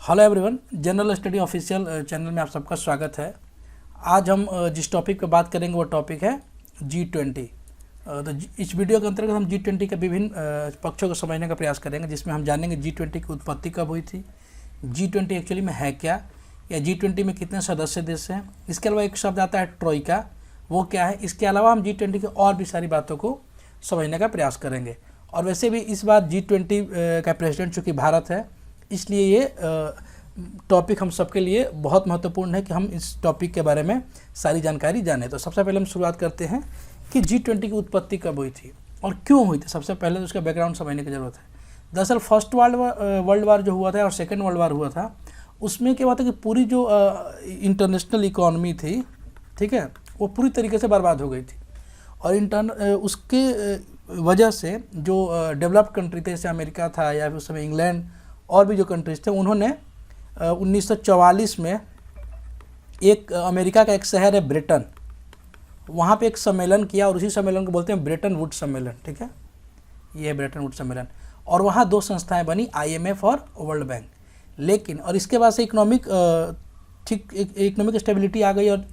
Hello everyone, general study official channel में आप सबका स्वागत है। आज हम जिस टॉपिक पर बात करेंगे वो टॉपिक है G20। तो इस वीडियो के अंतर्गत हम G20 के विभिन्न पक्षों को समझने का प्रयास करेंगे, जिसमें हम जानेंगे G20 की उत्पत्ति कब हुई थी, G20 एक्चुअली में है क्या, या G20 में कितने सदस्य देश हैं। इसके अलावा एक शब्द आता है ट्रोइका, वो क्या है। इसके अलावा हम G20 की और भी सारी बातों को समझने का प्रयास करेंगे। और वैसे भी इस बार G20 का प्रेसिडेंट चूँकि भारत है, इसलिए ये टॉपिक हम सबके लिए बहुत महत्वपूर्ण है कि हम इस टॉपिक के बारे में सारी जानकारी जानें। तो सबसे पहले हम शुरुआत करते हैं कि G20 की उत्पत्ति कब हुई थी और क्यों हुई थी। सबसे पहले तो उसका बैकग्राउंड समझने की ज़रूरत है। दरअसल फर्स्ट वर्ल्ड वार जो हुआ था और सेकेंड वर्ल्ड वार हुआ था, उसमें क्या हुआ था कि पूरी जो इंटरनेशनल इकॉनमी थी, ठीक है, वो पूरी तरीके से बर्बाद हो गई थी। और उसके वजह से जो डेवलप्ड कंट्री थे, जैसे अमेरिका था या फिर उस समय इंग्लैंड और भी जो कंट्रीज थे, उन्होंने 1944 में एक अमेरिका का एक शहर है ब्रिटेन, वहाँ पे एक सम्मेलन किया और उसी सम्मेलन को बोलते हैं ब्रेटन वुड्स सम्मेलन। ठीक है, ये है ब्रेटन वुड्स सम्मेलन। और वहाँ दो संस्थाएं बनी, IMF और वर्ल्ड बैंक। लेकिन और इसके बाद से इकोनॉमिक स्टेबिलिटी आ गई और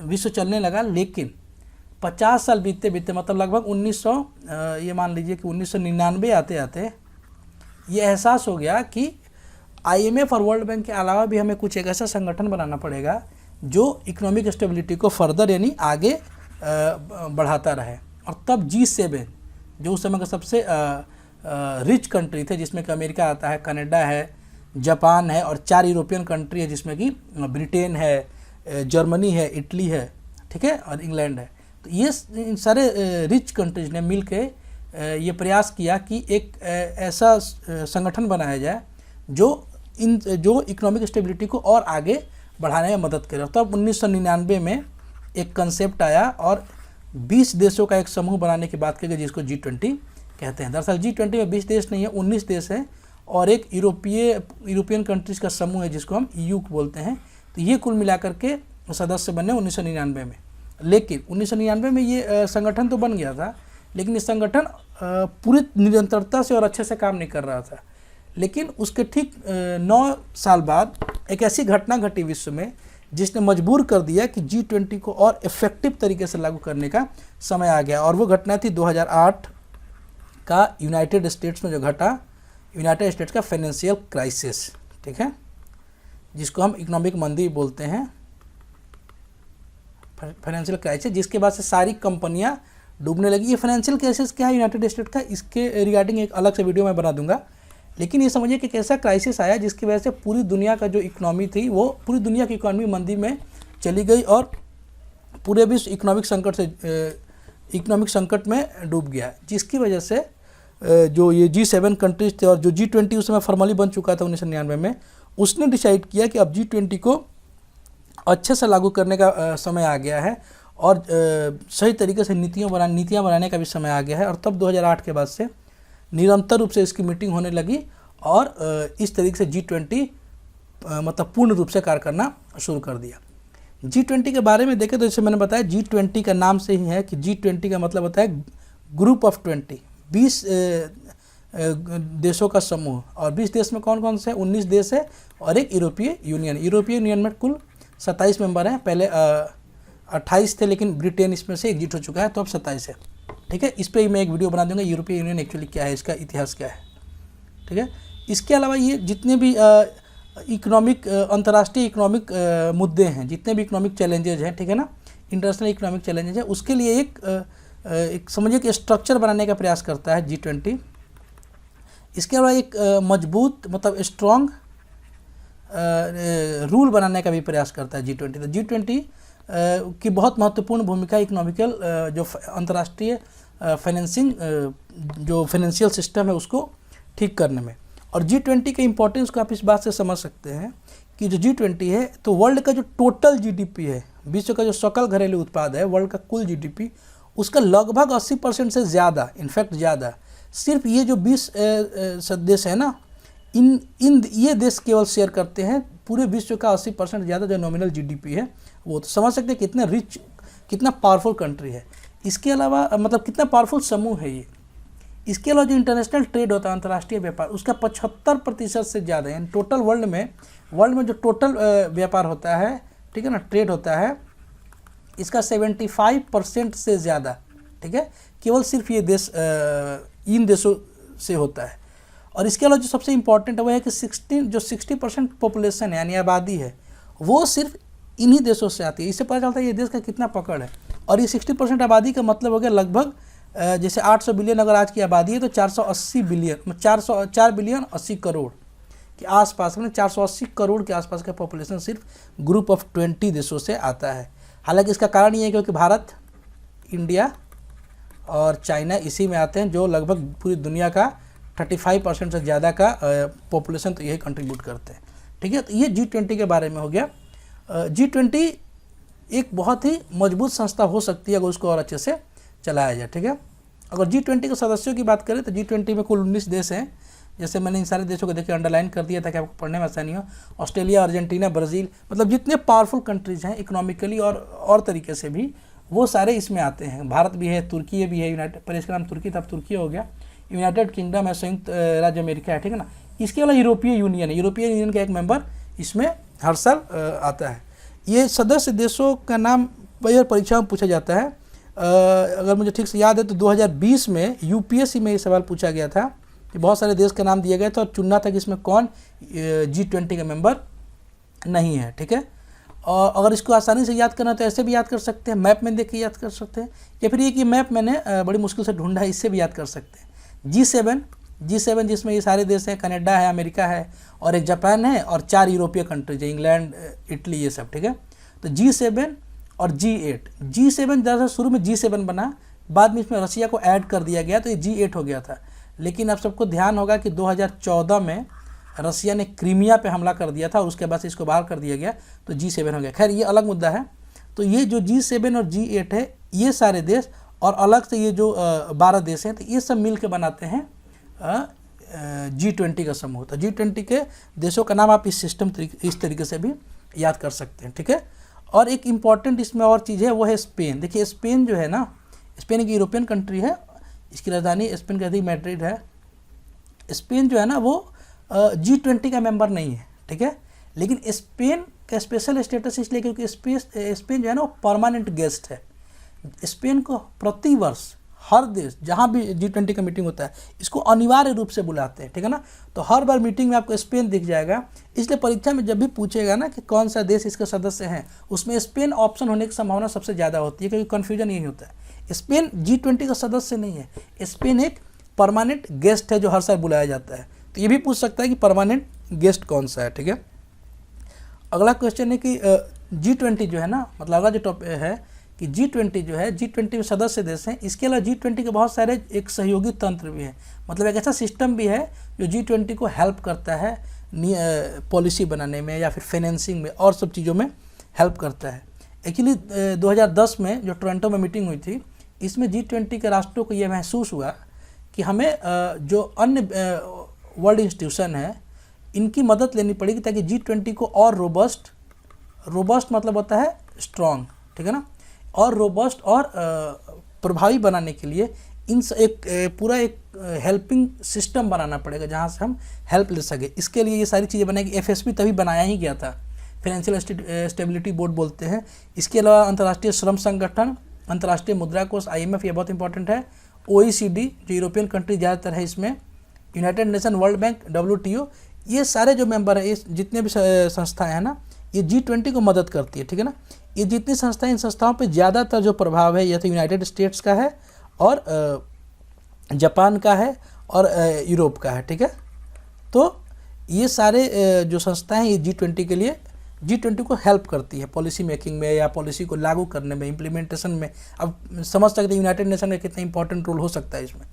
विश्व चलने लगा। लेकिन 50 साल बीतते बीतते, मतलब लगभग 1900 ये मान लीजिए कि 1999 आते आते ये एहसास हो गया कि IMF और वर्ल्ड बैंक के अलावा भी हमें कुछ एक ऐसा संगठन बनाना पड़ेगा जो इकोनॉमिक स्टेबिलिटी को फर्दर यानी आगे बढ़ाता रहे। और तब G7, जो उस समय का सबसे रिच कंट्री थे, जिसमें कि अमेरिका आता है, कनाडा है, जापान है और 4 यूरोपियन कंट्री है, जिसमें कि ब्रिटेन है, जर्मनी है, इटली है, ठीक है, और इंग्लैंड है। तो ये इन सारे रिच कंट्रीज ने मिल के ये प्रयास किया कि एक ऐसा संगठन बनाया जाए जो इकोनॉमिक स्टेबिलिटी को और आगे बढ़ाने में मदद करे। तब 1999 में एक कंसेप्ट आया और 20 देशों का एक समूह बनाने की बात की गई, जिसको G20 कहते हैं। दरअसल G20 में 20 देश नहीं है, 19 देश हैं और एक यूरोपियन कंट्रीज़ का समूह है, जिसको हम EU बोलते हैं। तो ये कुल मिलाकर के सदस्य बने 1999 में। लेकिन 1999 में ये संगठन तो बन गया था, लेकिन ये संगठन पूरी निरंतरता से और अच्छे से काम नहीं कर रहा था। लेकिन उसके ठीक 9 साल बाद एक ऐसी घटना घटी विश्व में, जिसने मजबूर कर दिया कि G20 को और इफ़ेक्टिव तरीके से लागू करने का समय आ गया। और वो घटना थी 2008 का यूनाइटेड स्टेट्स में जो घटा, यूनाइटेड स्टेट्स का फाइनेंशियल क्राइसिस, ठीक है, जिसको हम इकोनॉमिक मंदी बोलते हैं, फाइनेंशियल क्राइसिस, जिसके बाद से सारी कंपनियां डूबने लगी। ये फाइनेंशियल क्राइसिस क्या है यूनाइटेड स्टेट्स का, इसके रिगार्डिंग एक अलग से वीडियो मैं बना दूंगा। लेकिन ये समझिए कि कैसा क्राइसिस आया जिसकी वजह से पूरी दुनिया का जो इकोनॉमी थी, वो पूरी दुनिया की इकोनॉमी मंदी में चली गई और पूरे विश्व इकोनॉमिक संकट में डूब गया। जिसकी वजह से जो ये G7 कंट्रीज थे और जो G20 उस समय फॉर्मली बन चुका था 1999 में, उसने डिसाइड किया कि अब G20 को अच्छे से लागू करने का समय आ गया है और सही तरीके से नीतियाँ बनाने का भी समय आ गया है। और तब 2008 के बाद से निरंतर रूप से इसकी मीटिंग होने लगी और इस तरीके से G20 मतलब पूर्ण रूप से कार्य करना शुरू कर दिया। G20 के बारे में देखें तो जैसे मैंने बताया, G20 का नाम से ही है कि G20 का मतलब होता है ग्रुप ऑफ 20 देशों का समूह। और 20 देश में कौन कौन से? 19 देश है और एक यूरोपीय यूनियन में कुल 27 मेंबर हैं। पहले 28 थे, लेकिन ब्रिटेन इसमें से एग्जिट हो चुका है, तो अब 27 है। ठीक है, इस पर ही मैं एक वीडियो बना दूंगा, यूरोपीय यूनियन एक्चुअली क्या है, इसका इतिहास क्या है। ठीक है, इसके अलावा ये जितने भी अंतर्राष्ट्रीय इकोनॉमिक मुद्दे हैं, जितने भी इकोनॉमिक चैलेंजेज हैं, ठीक है ना, इंटरनेशनल इकोनॉमिक चैलेंजेज है, उसके लिए एक समझिए कि स्ट्रक्चर बनाने का प्रयास करता है G20। इसके अलावा एक मजबूत मतलब स्ट्रॉन्ग रूल बनाने का भी प्रयास करता है G20। तो G20 की बहुत महत्वपूर्ण भूमिका इकोनॉमिकल जो अंतर्राष्ट्रीय जो फाइनेंशियल सिस्टम है उसको ठीक करने में। और G20 के इम्पोर्टेंस को आप इस बात से समझ सकते हैं कि जो G20 है, तो वर्ल्ड का जो टोटल GDP है, विश्व का जो सकल घरेलू उत्पाद है, वर्ल्ड का कुल GDP, उसका लगभग 80% से ज़्यादा, इनफैक्ट ज़्यादा, सिर्फ ये जो 20 देश है ना, ये देश केवल शेयर करते हैं पूरे विश्व का 80% ज़्यादा जो नॉमिनल GDP है वो। तो समझ सकते हैं कितना रिच, कितना पावरफुल कंट्री है। इसके अलावा मतलब कितना पावरफुल समूह है ये। इसके अलावा जो इंटरनेशनल ट्रेड होता है, अंतर्राष्ट्रीय व्यापार, उसका 75% से ज़्यादा, यानी टोटल वर्ल्ड में जो टोटल व्यापार होता है, ठीक है ना, ट्रेड होता है, इसका 75% से ज़्यादा, ठीक है, केवल सिर्फ ये देश इन देशों से होता है। और इसके अलावा जो सबसे इम्पॉर्टेंट है वो है कि 60% पॉपुलेशन है, यानी आबादी है, वो सिर्फ इन्हीं देशों से आती है। इससे पता चलता है ये देश का कितना पकड़ है। और ये 60% आबादी का मतलब हो गया लगभग जैसे 800 बिलियन अगर आज की आबादी है तो 480 बिलियन, 4 बिलियन 80 करोड़ के आसपास में, 480 करोड़ के आसपास का पॉपुलेशन सिर्फ ग्रुप ऑफ 20 देशों से आता है। हालांकि इसका कारण ये है क्योंकि भारत, इंडिया और चाइना इसी में आते हैं, जो लगभग पूरी दुनिया का 35% से ज़्यादा का पॉपुलेशन तो यही कंट्रीब्यूट करते हैं, ठीक है। तो ये G20 के बारे में हो गया। G20 एक बहुत ही मजबूत संस्था हो सकती है अगर उसको और अच्छे से चलाया जाए, ठीक है। अगर G20 के सदस्यों की बात करें तो G20 में कुल 19 देश हैं। जैसे मैंने इन सारे देशों को देखिए अंडरलाइन कर दिया था कि आपको पढ़ने में आसानी हो। ऑस्ट्रेलिया, अर्जेंटीना, ब्राज़ील, मतलब जितने पावरफुल कंट्रीज़ हैं इकोनॉमिकली और तरीके से भी, वो सारे इसमें आते हैं। भारत भी है, तुर्की भी है, यूनाइटेड, पहले इसका नाम तुर्की था, अब तुर्की हो गया, यूनाइटेड किंगडम है, संयुक्त राज्य अमेरिका है, ठीक है ना। इसके अलावा यूरोपीय यूनियन है, यूरोपीय यूनियन का एक मेंबर इसमें हर साल आता है। ये सदस्य देशों का नाम परीक्षा में पूछा जाता है। अगर मुझे ठीक से याद है तो 2020 में यूपीएससी में ये सवाल पूछा गया था कि बहुत सारे देश का नाम दिया गया था और चुनना था कि इसमें कौन G20 का मेंबर नहीं है, ठीक है। और अगर इसको आसानी से याद करना तो ऐसे भी याद कर सकते हैं, मैप में देख के याद कर सकते हैं, या फिर ये कि मैप मैंने बड़ी मुश्किल से ढूंढा है, इससे भी याद कर सकते हैं। G7 जिसमें ये सारे देश हैं, कनाडा है, अमेरिका है और एक जापान है और 4 यूरोपीय कंट्रीज है, इंग्लैंड, इटली, ये सब, ठीक है। तो G7 और G7 दरअसल शुरू में G7 बना, बाद में इसमें रसिया को ऐड कर दिया गया तो ये G8 हो गया था। लेकिन आप सबको ध्यान होगा कि 2014 में रसिया ने क्रीमिया पे हमला कर दिया था और उसके बाद से इसको बाहर कर दिया गया तो G7 हो गया। खैर ये अलग मुद्दा है। तो ये जो G7 और G8 है, ये सारे देश और अलग से ये जो 12 देश हैं, तो ये सब मिल के बनाते हैं G20 का समूह। तो G20 के देशों का नाम आप इस तरीके से भी याद कर सकते हैं, ठीक है। और एक इम्पॉर्टेंट इसमें और चीज़ है, वो है स्पेन। देखिए स्पेन जो है ना, स्पेन एक यूरोपियन कंट्री है, इसकी राजधानी स्पेन की राजधानी मैड्रिड है। स्पेन जो है ना वो G20 का मेंबर नहीं है, ठीक है। लेकिन स्पेन का स्पेशल स्टेटस इसलिए क्योंकि स्पेन जो है ना वो परमानेंट गेस्ट है। स्पेन को प्रति वर्ष हर देश जहाँ भी G20 का मीटिंग होता है इसको अनिवार्य रूप से बुलाते हैं, ठीक है ना। तो हर बार मीटिंग में आपको स्पेन दिख जाएगा। इसलिए परीक्षा में जब भी पूछेगा ना कि कौन सा देश इसके सदस्य हैं, उसमें स्पेन ऑप्शन होने की संभावना सबसे ज़्यादा होती है, क्योंकि कन्फ्यूजन यही होता है। स्पेन G20 का सदस्य नहीं है, स्पेन एक परमानेंट गेस्ट है जो हर साल बुलाया जाता है। तो ये भी पूछ सकता है कि परमानेंट गेस्ट कौन सा है, ठीक है। अगला क्वेश्चन है कि G20 जो है ना, मतलब अगला जो टॉपिक है कि G20 जो है, G20 में सदस्य देश हैं। इसके अलावा G20 के बहुत सारे एक सहयोगी तंत्र भी हैं, मतलब एक ऐसा सिस्टम भी है जो G20 को हेल्प करता है पॉलिसी बनाने में या फिर फाइनेंसिंग में और सब चीज़ों में हेल्प करता है। एक्चुअली 2010 में जो टोरंटो में मीटिंग हुई थी, इसमें G20 के राष्ट्रों को ये महसूस हुआ कि हमें जो अन्य वर्ल्ड इंस्टीट्यूशन है इनकी मदद लेनी पड़ेगी ताकि G20 को और रोबस्ट मतलब होता है स्ट्रॉन्ग, ठीक है ना, और रोबस्ट और प्रभावी बनाने के लिए पूरा एक हेल्पिंग सिस्टम बनाना पड़ेगा जहाँ से हम हेल्प ले सके। इसके लिए ये सारी चीज़ें बनाएगी। FSB तभी बनाया ही गया था, फाइनेंशियल स्टेबिलिटी बोर्ड बोलते हैं। इसके अलावा अंतर्राष्ट्रीय श्रम संगठन, अंतर्राष्ट्रीय मुद्रा कोष IMF, ये बहुत इंपॉर्टेंट है। OECD जो यूरोपियन कंट्री ज़्यादातर है इसमें, United nation, world bank, WTO, ये सारे जो मेंबर है, ये जितने भी संस्थाएं हैं ना, ये G20 को मदद करती है, ठीक है ना। ये जितनी संस्थाएं, इन संस्थाओं पे ज़्यादातर जो प्रभाव है या तो यूनाइटेड स्टेट्स का है और जापान का है और यूरोप का है, ठीक है। तो ये सारे जो संस्थाएं ये G20 के लिए, G20 को हेल्प करती है पॉलिसी मेकिंग में या पॉलिसी को लागू करने में, इम्प्लीमेंटेशन में। अब समझ सकते हैं यूनाइटेड नेशन का कितना इंपॉर्टेंट रोल हो सकता है इसमें।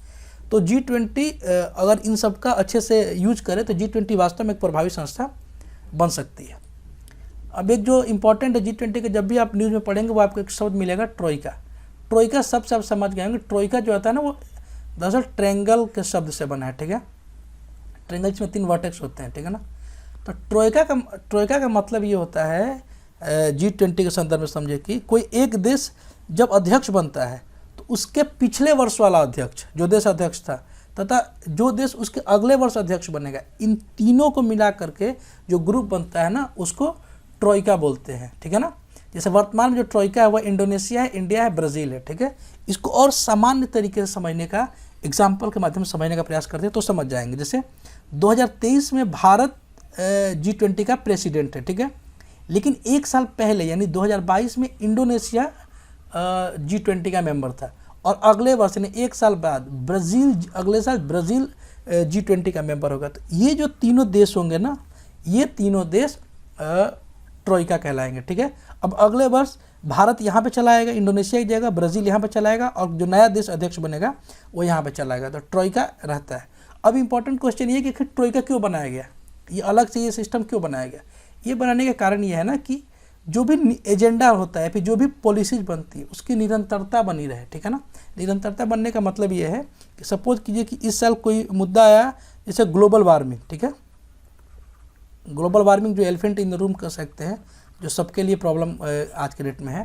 तो G20 अगर इन सब का अच्छे से यूज करे तो G20 वास्तव में एक प्रभावी संस्था बन सकती है। अब एक जो इम्पोर्टेंट है G20 के, जब भी आप न्यूज़ में पढ़ेंगे वो आपको एक शब्द मिलेगा, ट्रोइका शब्द से आप समझ गए होंगे। ट्रोइका जो होता है ना वो दरअसल ट्रायंगल के शब्द से बना है, ठीक है। ट्रायंगल में 3 वर्टेक्स होते हैं, ठीक है ना। तो ट्रोइका का मतलब ये होता है G20 के संदर्भ में समझे कि कोई एक देश जब अध्यक्ष बनता है तो उसके पिछले वर्ष वाला अध्यक्ष, जो देश अध्यक्ष था, तथा जो देश उसके अगले वर्ष अध्यक्ष बनेगा, इन तीनों को मिला करके जो ग्रुप बनता है ना उसको ट्रोइका बोलते हैं, ठीक है ना। जैसे वर्तमान में जो ट्रोइका है वह इंडोनेशिया है, इंडिया है, ब्राज़ील है, ठीक है। इसको और सामान्य तरीके से समझने का, एग्जाम्पल के माध्यम से समझने का प्रयास करते हैं तो समझ जाएंगे। जैसे 2023 में भारत G20 का प्रेसिडेंट है, ठीक है, लेकिन एक साल पहले यानी 2022 में इंडोनेशिया G20 का मेंबर था, और अगले वर्ष यानी एक साल बाद ब्राज़ील, अगले साल ब्राज़ील G20 का मेंबर होगा। तो ये जो तीनों देश होंगे ना, ये तीनों देश ट्रोइका कहलाएंगे, ठीक है। अब अगले वर्ष भारत यहाँ पे चला आएगा, इंडोनेशिया की जगह ब्राज़ील यहाँ पे चला आएगा, और जो नया देश अध्यक्ष बनेगा वो यहाँ पे चला आएगा, तो ट्रोइका रहता है। अब इम्पोर्टेंट क्वेश्चन ये कि फिर ट्रोइका क्यों बनाया गया, ये अलग से ये सिस्टम क्यों बनाया गया। ये बनाने का कारण ये है ना कि जो भी एजेंडा होता है, फिर जो भी पॉलिसीज बनती है उसकी निरंतरता बनी रहे, ठीक है ना। निरंतरता बनने का मतलब ये है कि सपोज कीजिए कि इस साल कोई मुद्दा आया जैसे ग्लोबल वार्मिंग, ठीक है। ग्लोबल वार्मिंग जो एलिफेंट इन द रूम कह सकते हैं, जो सबके लिए प्रॉब्लम आज के डेट में है,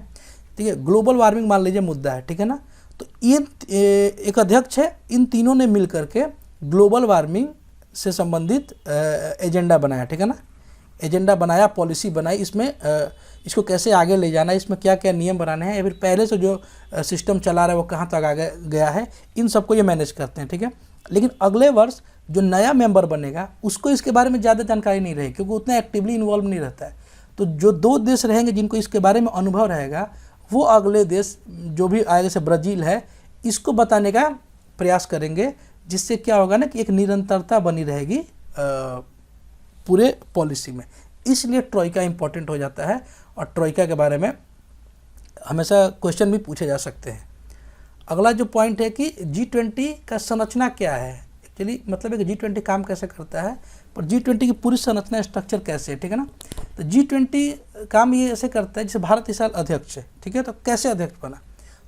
ठीक है। ग्लोबल वार्मिंग मान लीजिए मुद्दा है, ठीक है ना। तो ये एक अध्यक्ष है, इन तीनों ने मिल करके ग्लोबल वार्मिंग से संबंधित एजेंडा बनाया, ठीक है ना। एजेंडा बनाया, पॉलिसी बनाई, इसमें इसको कैसे आगे ले जाना है, इसमें क्या क्या नियम बनाने हैं, या फिर पहले से जो सिस्टम चला रहा है वो कहाँ तक आगे गया है, इन सबको ये मैनेज करते हैं, ठीक है। लेकिन अगले वर्ष जो नया मेंबर बनेगा उसको इसके बारे में ज़्यादा जानकारी नहीं रहेगी, क्योंकि उतना एक्टिवली इन्वॉल्व नहीं रहता है। तो जो दो देश रहेंगे जिनको इसके बारे में अनुभव रहेगा, वो अगले देश जो भी आगे से ब्राज़ील है इसको बताने का प्रयास करेंगे, जिससे क्या होगा ना कि एक निरंतरता बनी रहेगी पूरे पॉलिसी में। इसलिए ट्रोइका इंपॉर्टेंट हो जाता है, और ट्रोइका के बारे में हमेशा क्वेश्चन भी पूछे जा सकते हैं। अगला जो पॉइंट है कि G20 का संरचना क्या है, एक्चुअली मतलब है कि G20 काम कैसे करता है, पर G20 की पूरी संरचना स्ट्रक्चर कैसे है, ठीक है ना। तो G20 काम ये ऐसे करता है, जैसे भारत इस साल अध्यक्ष है, ठीक है। तो कैसे अध्यक्ष बना,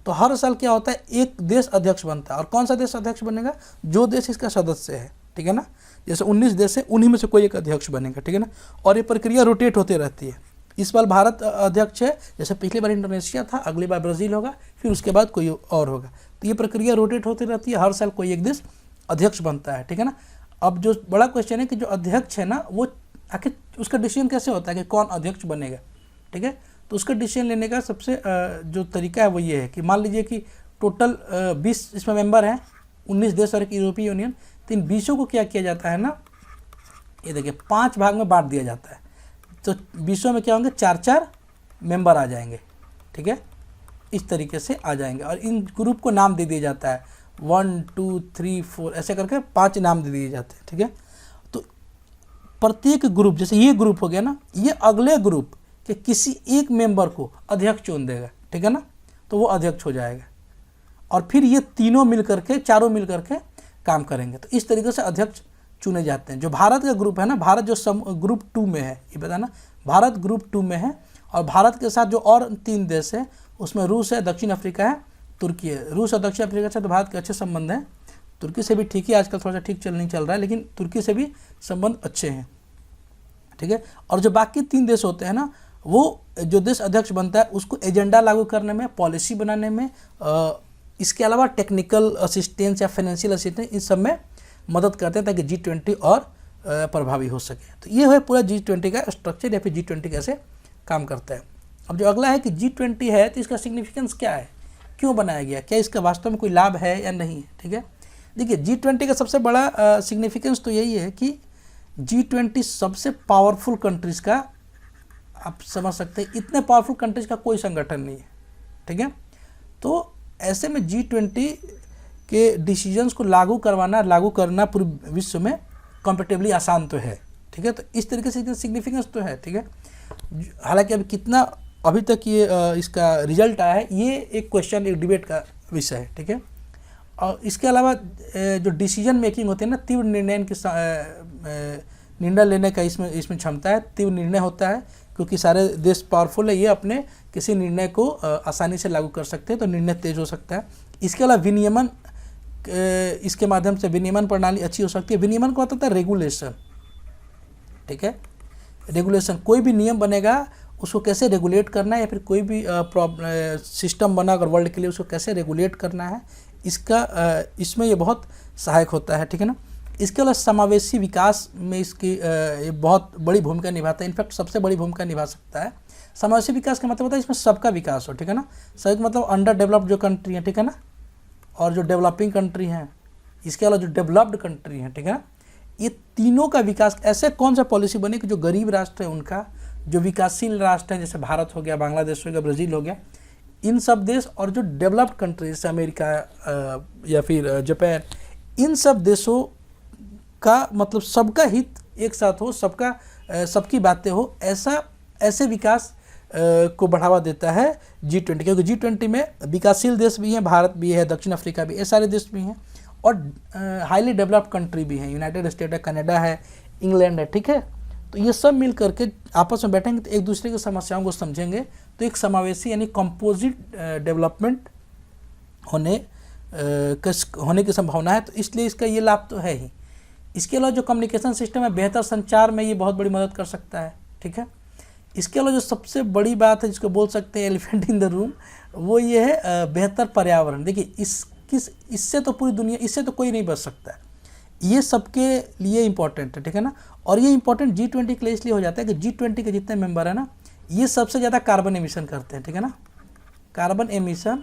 तो हर साल क्या होता है, एक देश अध्यक्ष बनता है, और कौन सा देश अध्यक्ष बनेगा, जो देश इसका सदस्य है, ठीक है ना। जैसे 19 देश है, उन्हीं में से कोई एक अध्यक्ष बनेगा, ठीक है ना। और ये प्रक्रिया रोटेट होते रहती है। इस बार भारत अध्यक्ष है, जैसे पिछली बार इंडोनेशिया था, अगली बार ब्राज़ील होगा, फिर उसके बाद कोई और होगा। तो ये प्रक्रिया रोटेट होती रहती है, हर साल कोई एक देश अध्यक्ष बनता है, ठीक है ना। अब जो बड़ा क्वेश्चन है कि जो अध्यक्ष है ना, वो आखिर उसका डिसीजन कैसे होता है कि कौन अध्यक्ष बनेगा, ठीक है। तो उसका डिसीजन लेने का सबसे जो तरीका है वो ये है कि मान लीजिए कि टोटल 20 इसमें मेंबर हैं, 19 देश और एक यूरोपीय यूनियन। तो इन 20 को क्या किया जाता है ना, ये देखिए 5 भाग में बांट दिया जाता है। तो 20 में क्या होंगे, 4-4 मेंबर आ जाएंगे, ठीक है, इस तरीके से आ जाएंगे। और इन ग्रुप को नाम दे दिया जाता है 1, 2, 3, 4 ऐसे करके 5 नाम दे दिए जाते हैं, ठीक है। तो प्रत्येक ग्रुप, जैसे ये ग्रुप हो गया ना, ये अगले ग्रुप के किसी एक मेंबर को अध्यक्ष चुन देगा, ठीक है ना। तो वो अध्यक्ष हो जाएगा, और फिर ये तीनों मिल करके, चारों मिल करके काम करेंगे। तो इस तरीके से अध्यक्ष चुने जाते हैं। जो भारत का ग्रुप है ना, भारत जो ग्रुप 2 में है, ये बताना, भारत ग्रुप 2 में है, और भारत के साथ जो और 3 देश है उसमें रूस है, दक्षिण अफ्रीका है, तुर्की है। रूस और दक्षिण अफ्रीका से तो भारत के अच्छे संबंध हैं, तुर्की से भी ठीक ही, आजकल थोड़ा सा ठीक नहीं चल रहा है, लेकिन तुर्की से भी संबंध अच्छे हैं, ठीक है। और जो बाकी 3 देश होते हैं ना, वो जो देश अध्यक्ष बनता है उसको एजेंडा लागू करने में, पॉलिसी बनाने में, इसके अलावा टेक्निकल असिस्टेंस या फाइनेंशियल असिस्टेंस, इस सब में मदद करते हैं ताकि G20 और प्रभावी हो सके। तो ये है पूरा G20 का स्ट्रक्चर, या फिर G20 कैसे काम करता है। अब जो अगला है कि G20 है तो इसका सिग्निफिकेंस क्या है, क्यों बनाया गया, क्या इसका वास्तव में कोई लाभ है या नहीं है, ठीक है। देखिए G20 का सबसे बड़ा सिग्निफिकेंस तो यही है कि G20 सबसे पावरफुल कंट्रीज़ का, आप समझ सकते हैं, इतने पावरफुल कंट्रीज़ का कोई संगठन नहीं है, ठीक है। तो ऐसे में G20 के डिसीजंस को लागू करना पूरे विश्व में कंपैरेटिवली आसान तो है, ठीक है। तो इस तरीके से सिग्निफिकेंस तो है, ठीक है। हालांकि अभी कितना अभी तक ये इसका रिजल्ट आया है, ये एक क्वेश्चन, एक डिबेट का विषय है, ठीक है। और इसके अलावा जो डिसीजन मेकिंग होते हैं ना, तीव्र निर्णय लेने का इसमें क्षमता है, तीव्र निर्णय होता है, क्योंकि सारे देश पावरफुल है, ये अपने किसी निर्णय को आसानी से लागू कर सकते हैं, तो निर्णय तेज हो सकता है। इसके अलावा विनियमन, इसके माध्यम से विनियमन प्रणाली अच्छी हो सकती है। विनियमन को होता है रेगुलेशन, ठीक है। रेगुलेशन, कोई भी नियम बनेगा उसको कैसे रेगुलेट करना है, या फिर कोई भी सिस्टम बना अगर वर्ल्ड के लिए उसको कैसे रेगुलेट करना है, इसमें ये बहुत सहायक होता है, ठीक है ना। इसके अलावा समावेशी विकास में इसकी ये बहुत बड़ी भूमिका निभाता है, इनफैक्ट सबसे बड़ी भूमिका निभा सकता है। समावेशी विकास का मतलब होता है इसमें सबका विकास हो, ठीक है ना। सबका मतलब अंडर डेवलप्ड जो कंट्री है, ठीक है ना, और जो डेवलपिंग कंट्री हैं, इसके अलावा जो डेवलप्ड कंट्री हैं, ठीक है ना, ये तीनों का विकास। ऐसे कौन सा पॉलिसी बने कि जो गरीब राष्ट्र है उनका, जो विकासशील राष्ट्र है जैसे भारत हो गया, बांग्लादेश हो गया, ब्राज़ील हो गया, इन सब देश, और जो डेवलप्ड कंट्री जैसे अमेरिका या फिर जापान, इन सब देशों का मतलब सबका हित एक साथ हो, सबकी बातें हो, ऐसे विकास को बढ़ावा देता है G20, क्योंकि G20 में विकासशील देश भी हैं, भारत भी है, दक्षिण अफ्रीका भी, ये सारे देश भी हैं, और हाईली डेवलप्ड कंट्री भी हैं, यूनाइटेड स्टेट है, कनाडा है, इंग्लैंड है, ठीक है। तो ये सब मिल करके आपस में बैठेंगे तो एक दूसरे की समस्याओं को समझेंगे, तो एक समावेशी यानी कंपोजिट डेवलपमेंट होने की संभावना है। तो इसलिए इसका ये लाभ तो है ही। इसके अलावा जो कम्युनिकेशन सिस्टम है, बेहतर संचार में ये बहुत बड़ी मदद कर सकता है, ठीक है। इसके अलावा जो सबसे बड़ी बात है जिसको बोल सकते हैं एलिफेंट इन द रूम, वो ये है बेहतर पर्यावरण। देखिए इससे तो पूरी दुनिया, इससे तो कोई नहीं बच सकता है, ये सबके लिए इम्पोर्टेंट है, ठीक है ना। और ये इम्पोर्टेंट G20 के लिए इसलिए हो जाता है कि G20 के जितने मेंबर हैं ना, ये सबसे ज़्यादा कार्बन एमिशन करते हैं, ठीक है ना। कार्बन एमिशन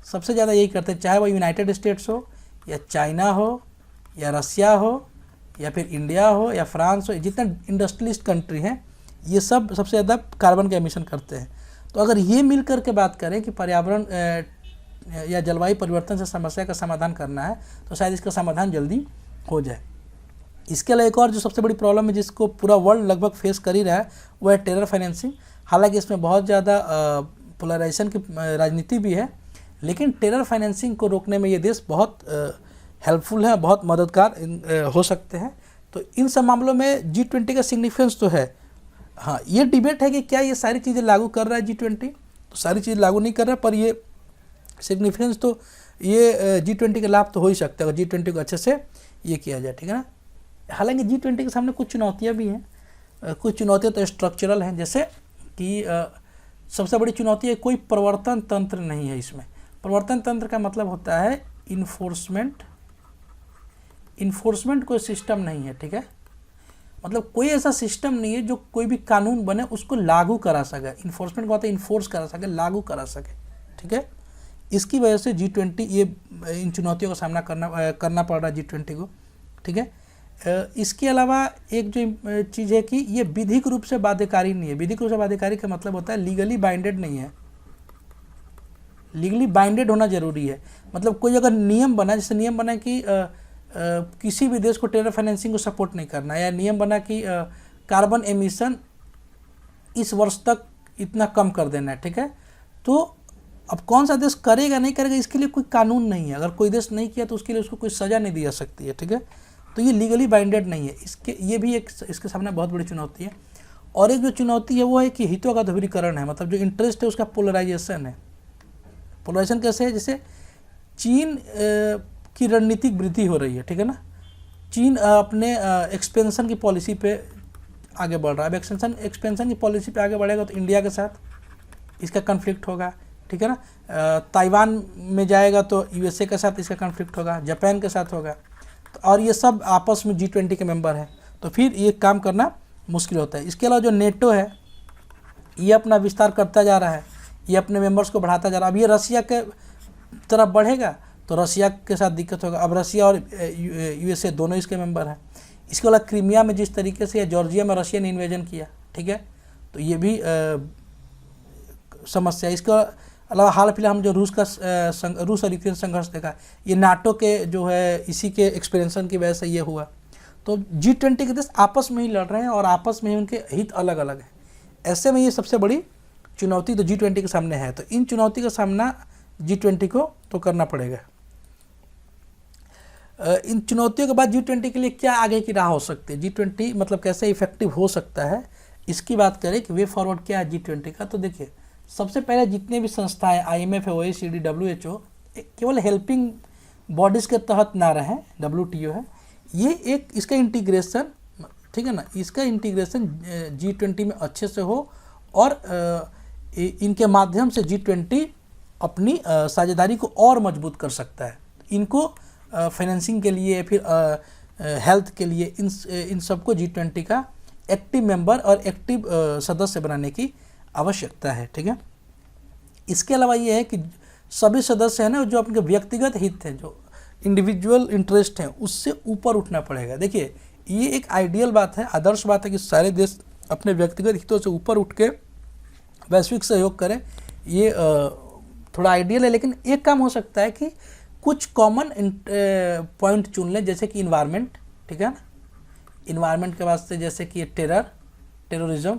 सबसे ज़्यादा यही करते हैं, चाहे वो यूनाइटेड स्टेट्स हो या चाइना हो या रसिया हो या फिर इंडिया हो या फ्रांस हो, जितने इंडस्ट्रियलिस्ट कंट्री हैं ये सब सबसे ज़्यादा कार्बन का एमिशन करते हैं। तो अगर ये मिल कर के बात करें कि पर्यावरण या जलवायु परिवर्तन से समस्या का समाधान करना है, तो शायद इसका समाधान जल्दी हो जाए। इसके अलावा एक और जो सबसे बड़ी प्रॉब्लम है जिसको पूरा वर्ल्ड लगभग फेस कर ही रहा है, वो है टेरर फाइनेंसिंग। हालांकि इसमें बहुत ज़्यादा पोलराइजेशन की राजनीति भी है, लेकिन टेरर फाइनेंसिंग को रोकने में ये देश बहुत हेल्पफुल है, बहुत मददगार हो सकते हैं। तो इन सब मामलों में G20 का सिग्निफिकेंस तो है। हाँ, ये डिबेट है कि क्या ये सारी चीज़ें लागू कर रहा है G20, तो सारी चीज़ लागू नहीं कर रहा है, पर ये सिग्निफिकेंस तो ये G20 के लाभ तो हो ही सकता है अगर G20 को अच्छे से ये किया जाए, ठीक है ना। हालांकि G20 के सामने कुछ चुनौतियाँ भी हैं, कुछ चुनौतियाँ तो स्ट्रक्चरल हैं, जैसे कि सबसे बड़ी चुनौती है कोई प्रवर्तन तंत्र नहीं है इसमें। प्रवर्तन तंत्र का मतलब होता है इन्फोर्समेंट कोई सिस्टम नहीं है, ठीक है। मतलब कोई ऐसा सिस्टम नहीं है जो कोई भी कानून बने उसको लागू करा सके। इन्फोर्समेंट का होता है इन्फोर्स करा सके, लागू करा सके, ठीक है। इसकी वजह से G20 ये इन चुनौतियों का सामना करना पड़ रहा है G20 को, ठीक है। इसके अलावा एक जो चीज़ है कि ये विधिक रूप से बाध्यकारी नहीं है। विधिक रूप से बाध्यकारी का मतलब होता है लीगली बाइंडेड नहीं है। लीगली बाइंडेड होना जरूरी है, मतलब कोई अगर नियम बना, जैसे नियम बना कि किसी भी देश को टेरर फाइनेंसिंग को सपोर्ट नहीं करना, या नियम बना कि कार्बन एमिशन इस वर्ष तक इतना कम कर देना है, ठीक है। तो अब कौन सा देश करेगा नहीं करेगा इसके लिए कोई कानून नहीं है। अगर कोई देश नहीं किया तो उसके लिए उसको कोई सज़ा नहीं दी जा सकती है, ठीक है। तो ये लीगली बाइंडेड नहीं है। ये भी एक इसके सामने बहुत बड़ी चुनौती है। और एक जो चुनौती है वो है कि हितों का ध्रुवीकरण है, मतलब जो इंटरेस्ट है उसका पोलराइजेशन है। पोलराइजेशन कैसे है? जैसे चीन की रणनीतिक वृद्धि हो रही है, ठीक है ना। चीन अपने एक्सपेंशन की पॉलिसी पे आगे बढ़ रहा है। अब एक्सपेंशन की पॉलिसी पे आगे बढ़ेगा तो इंडिया के साथ इसका कन्फ्लिक्ट होगा, ठीक है ना। ताइवान में जाएगा तो USA के साथ इसका कन्फ्लिक्ट होगा, जापान के साथ होगा, और ये सब आपस में G20 के मेंबर हैं, तो फिर ये काम करना मुश्किल होता है। इसके अलावा जो नेटो है ये अपना विस्तार करता जा रहा है, ये अपने मेंबर्स को बढ़ाता जा रहा है। अब ये रसिया के तरफ बढ़ेगा तो रसिया के साथ दिक्कत होगा। अब रसिया और USA दोनों इसके मेंबर हैं। इसके अलावा क्रीमिया में जिस तरीके से या जॉर्जिया में रशिया ने इन्वेजन किया, ठीक है, तो ये भी समस्या। इसके अलावा हाल फिलहाल हम जो रूस और यूक्रेन संघर्ष देखा, ये नाटो के जो है इसी के एक्सपेंशन की वजह से ये हुआ। तो G20 के देश आपस में ही लड़ रहे हैं और आपस में ही उनके हित अलग अलग हैं। ऐसे में ये सबसे बड़ी चुनौती तो G20 के सामने है। तो इन चुनौती का सामना G20 को तो करना पड़ेगा। इन चुनौतियों के बाद G20 के लिए क्या आगे की राह हो सकती है, G20 मतलब कैसे इफेक्टिव हो सकता है, इसकी बात करें कि वे फॉरवर्ड क्या है G20 का। तो देखिए, सबसे पहले जितने भी संस्थाएं IMF है, OECD, WHO केवल हेल्पिंग बॉडीज़ के तहत ना रहें, WTO है, ये एक इसका इंटीग्रेशन, ठीक है ना, इसका इंटीग्रेशन G20 में अच्छे से हो और इनके माध्यम से G20 अपनी साझेदारी को और मजबूत कर सकता है। इनको फाइनेंसिंग के लिए, फिर हेल्थ के लिए, इन सबको G20 का एक्टिव मेंबर और एक्टिव सदस्य बनाने की आवश्यकता है। ठीक है, इसके अलावा ये है कि सभी सदस्य हैं ना, जो अपने व्यक्तिगत हित हैं, जो इंडिविजुअल इंटरेस्ट हैं, उससे ऊपर उठना पड़ेगा। देखिए, ये एक आइडियल बात है, आदर्श बात है कि सारे देश अपने व्यक्तिगत हितों से ऊपर उठ के वैश्विक सहयोग करें। ये थोड़ा आइडियल है, लेकिन एक काम हो सकता है कि कुछ कॉमन पॉइंट चुन लें, जैसे कि इन्वायरमेंट। ठीक है ना, इन्वायरमेंट के वास्ते जैसे कि टेररिज्म,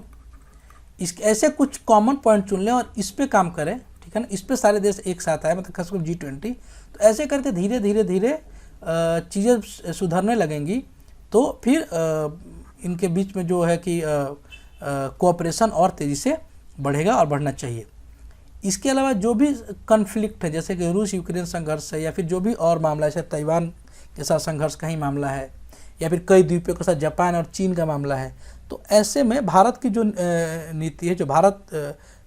इस ऐसे कुछ कॉमन पॉइंट चुन लें और इस पे काम करें। ठीक है ना, इस पे सारे देश एक साथ आए, मतलब खासकर G20। तो ऐसे करके धीरे धीरे धीरे चीज़ें सुधरने लगेंगी, तो फिर इनके बीच में जो है कि कोऑपरेशन और तेज़ी से बढ़ेगा और बढ़ना चाहिए। इसके अलावा जो भी कन्फ्लिक्ट है, जैसे कि रूस यूक्रेन संघर्ष है, या फिर जो भी और मामला है, ताइवान के साथ संघर्ष का ही मामला है, या फिर कई द्वीपों के साथ जापान और चीन का मामला है, तो ऐसे में भारत की जो नीति है, जो भारत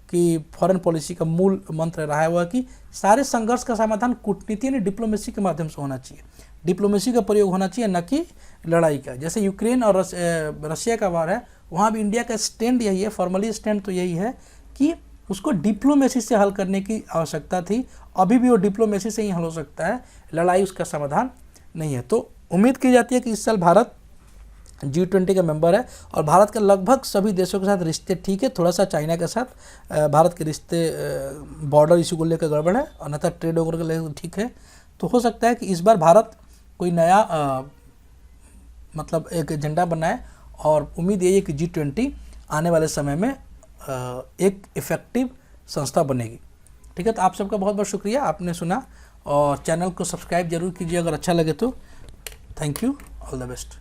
की फॉरेन पॉलिसी का मूल मंत्र रहा है, वह कि सारे संघर्ष का समाधान कूटनीति यानी डिप्लोमेसी के माध्यम से होना चाहिए। डिप्लोमेसी का प्रयोग होना चाहिए, न कि लड़ाई का। जैसे यूक्रेन और रशिया का वार है, वहाँ भी इंडिया का स्टैंड यही है, फॉर्मली स्टैंड तो यही है कि उसको डिप्लोमेसी से हल करने की आवश्यकता थी। अभी भी वो डिप्लोमेसी से ही हल हो सकता है, लड़ाई उसका समाधान नहीं है। तो उम्मीद की जाती है कि इस साल भारत G20 का मेंबर है, और भारत के लगभग सभी देशों के साथ रिश्ते ठीक है। थोड़ा सा चाइना के साथ भारत के रिश्ते बॉर्डर इशू को लेकर गड़बड़ है, अन्यथा ट्रेड वगैरह को लेकर ठीक है। तो हो सकता है कि इस बार भारत कोई नया मतलब एक एजेंडा बनाए, और उम्मीद यही है कि G20 आने वाले समय में एक इफ़ेक्टिव संस्था बनेगी। ठीक है, तो आप सबका बहुत बहुत शुक्रिया, आपने सुना, और चैनल को सब्सक्राइब जरूर कीजिए अगर अच्छा लगे तो। Thank you, all the best.